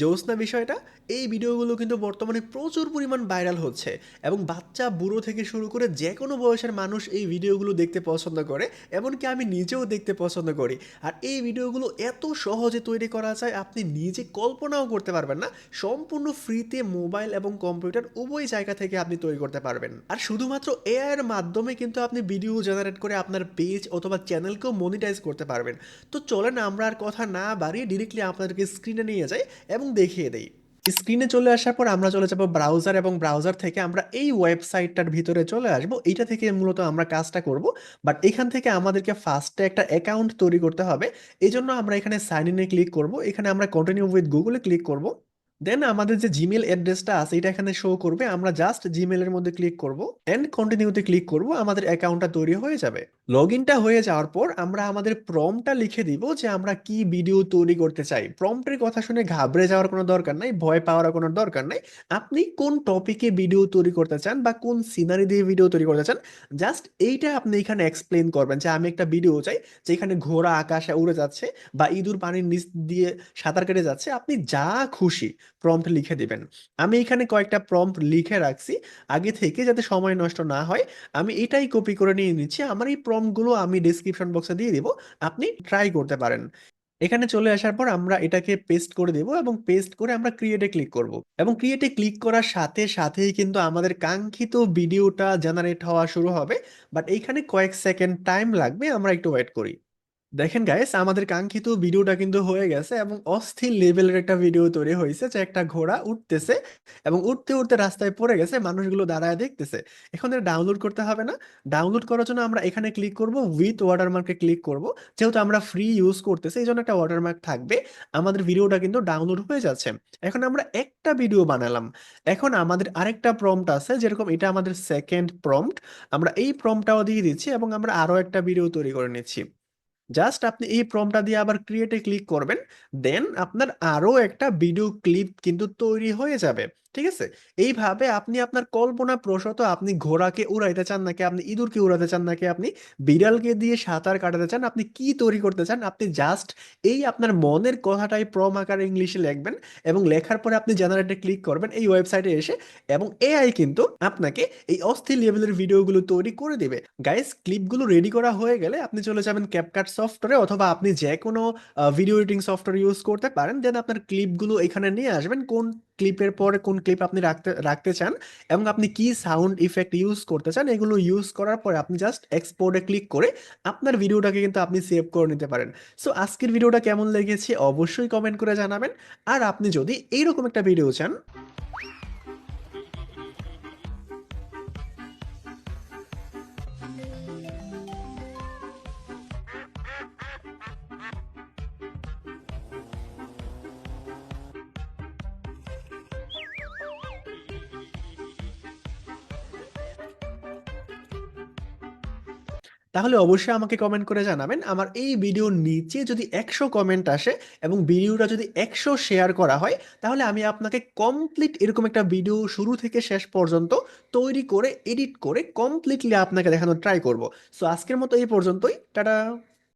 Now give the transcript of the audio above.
জোস না বিষয়টা? এই ভিডিওগুলো কিন্তু বর্তমানে প্রচুর পরিমাণ ভাইরাল হচ্ছে এবং বাচ্চা বুড়ো থেকে শুরু করে যে কোনো বয়সের মানুষ এই ভিডিওগুলো দেখতে পছন্দ করে, এমনকি আমি নিজেও দেখতে পছন্দ করি। আর এই ভিডিওগুলো এত সহজে তৈরি করা যায় আপনি নিজে কল্পনাও করতে পারবেন না। সম্পূর্ণ ফ্রিতে মোবাইল এবং কম্পিউটার উভয় জায়গা থেকে আপনি তৈরি করতে পারবেন। আর শুধুমাত্র এআই এর মাধ্যমে কিন্তু আপনি ভিডিও জেনারেট করে আপনার পেজ অথবা চ্যানেলকেও মনিটাইজ করতে পারবেন। তো চলেন আমরা আর কথা না বাড়িয়ে ডিরেক্টলি আপনাদেরকে স্ক্রিনে নিয়ে যাই এবং দেখিয়ে দেই। স্ক্রিনে চলে আসার পর আমরা চলে যাব ব্রাউজার, এবং ব্রাউজার থেকে আমরা এই ওয়েবসাইটটার ভিতরে চলে আসব। এইটা থেকে মূলত আমরা কাজটা করব। বাট এখান থেকে আমাদেরকে ফার্স্টে একটা অ্যাকাউন্ট তৈরি করতে হবে। এই জন্য আমরা এখানে সাইন ইনে ক্লিক করব, এখানে আমরা কন্টিনিউ উইথ গুগলে ক্লিক করব। দেন আমাদের যে জিমেল অ্যাড্রেসটা আছে এটা এখানে শো করবে, আমরা জাস্ট জিমেলের মধ্যে ক্লিক করব এন্ড কন্টিনিউতে ক্লিক করব, আমাদের অ্যাকাউন্টটা তৈরি হয়ে যাবে। লগ ইনটা হয়ে যাওয়ার পর আমরা আমাদের প্রম্পটটা লিখে দিব যে আমরা কি ভিডিও তৈরি করতে চাই। প্রম্পটের কথা শুনে ঘাবড়ে যাওয়ার কোনো দরকার নাই, ভয় পাওয়ার কোনো দরকার নাই। আপনি কোন টপিকে ভিডিও তৈরি করতে চান বা কোন সিনারি দিয়ে ভিডিও তৈরি করতে চান, জাস্ট এইটা আপনি এখানে এক্সপ্লেন করবেন যে আমি একটা ভিডিও চাই যেখানে ঘোড়া আকাশে উড়ে যাচ্ছে বা ইঁদুর পানির নিচ দিয়ে সাঁতার কেটে যাচ্ছে। আপনি যা খুশি প্রম্পট লিখে দিবেন। আমি এখানে কয়েকটা প্রম্পট লিখে রাখছি আগে থেকে, যাতে সময় নষ্ট না হয়। আমি এটাই কপি করে নিয়ে নিচ্ছি, আমার এই প্রম্পটগুলো আমি ডেসক্রিপশন বক্সে দিয়ে দিব, আপনি ট্রাই করতে পারেন। এখানে চলে আসার পর আমরা এটাকে পেস্ট করে দেব এবং পেস্ট করে আমরা ক্রিয়েটে ক্লিক করব, এবং ক্রিয়েটে ক্লিক করার সাথে সাথেই কিন্তু আমাদের কাঙ্ক্ষিত ভিডিওটা জেনারেট হওয়া শুরু হবে। বাট এইখানে কয়েক সেকেন্ড টাইম লাগবে, আমরা একটু ওয়েট করি। দেখেন গাইস, আমাদের কাঙ্ক্ষিত ভিডিওটা কিন্তু হয়ে গেছে এবং অস্থির লেভেলের একটা ভিডিও তৈরি হয়েছে যে একটা ঘোড়া উঠতেছে এবং উঠতে উঠতে রাস্তায় পড়ে গেছে, মানুষগুলো দাঁড়ায় দেখতেছে। এখন এটা ডাউনলোড করতে হবে না? ডাউনলোড করার জন্য আমরা এখানে ক্লিক করব, উইথ ওয়াটারমার্কে ক্লিক করব। যেহেতু আমরা ফ্রি ইউজ করতেছি এই জন্য একটা ওয়াটারমার্ক থাকবে। আমাদের ভিডিওটা কিন্তু ডাউনলোড হয়ে যাচ্ছে। এখন আমরা একটা ভিডিও বানালাম, এখন আমাদের আরেকটা প্রম্পট আছে, যেরকম এটা আমাদের সেকেন্ড প্রম্পট। আমরা এই প্রম্পটটাও দিয়ে দিচ্ছি এবং আমরা আরো একটা ভিডিও তৈরি করে নিচ্ছি। জাস্ট আপনি এই প্রম্পটটা দিয়ে আবার ক্রিয়েটে ক্লিক করবেন, দেন আপনার আরো একটা ভিডিও ক্লিপ কিন্তু তৈরি হয়ে যাবে। ঠিক আছে? এইভাবে আপনি আপনার কল্পনা প্রসূত, আপনি ঘোড়াকে উড়াইতে চান নাকি আপনি ইঁদুরকে উড়াতে চান নাকি আপনি বিড়ালকে দিয়ে সাঁতার কাটাতে চান, আপনি কি তৈরি করতে চান, আপনি জাস্ট এই আপনার মনের কথাটাই প্রম আকারে ইংলিশে লিখবেন এবং লেখার পরে আপনি জেনারেটে ক্লিক করবেন এই ওয়েবসাইটে এসে, এবং এআই কিন্তু আপনাকে এই অস্থির লেভেলের ভিডিওগুলো তৈরি করে দিবে। গাইস, ক্লিপগুলো রেডি করা হয়ে গেলে আপনি চলে যাবেন ক্যাপকাট সফটওয়্যারে, অথবা আপনি যে কোনো ভিডিও এডিটিং সফটওয়্যার ইউজ করতে পারেন। দেন আপনার ক্লিপগুলো এখানে নিয়ে আসবেন, কোন ক্লিপের পরে কোন ক্লিপ আপনি রাখতে রাখতে চান এবং আপনি কি সাউন্ড ইফেক্ট ইউজ করতে চান, এগুলো ইউজ করার পরে আপনি জাস্ট এক্সপোর্টে ক্লিক করে আপনার ভিডিওটাকে কিন্তু আপনি সেভ করে নিতে পারেন। সো আজকের ভিডিওটা কেমন লেগেছে অবশ্যই কমেন্ট করে জানাবেন। আর আপনি যদি এইরকম একটা ভিডিও চান, তাহলে অবশ্যই আমাকে কমেন্ট করে জানাবেন। আমার এই ভিডিওর নিচে যদি ১০০ কমেন্ট আসে এবং ভিডিওটা যদি ১০০ শেয়ার করা হয়, তাহলে আমি আপনাকে কমপ্লিট এরকম একটা ভিডিও শুরু থেকে শেষ পর্যন্ত তৈরি করে, এডিট করে কমপ্লিটলি আপনাকে দেখানোর ট্রাই করব। সো আজকের মতো এই পর্যন্তই। টাটা।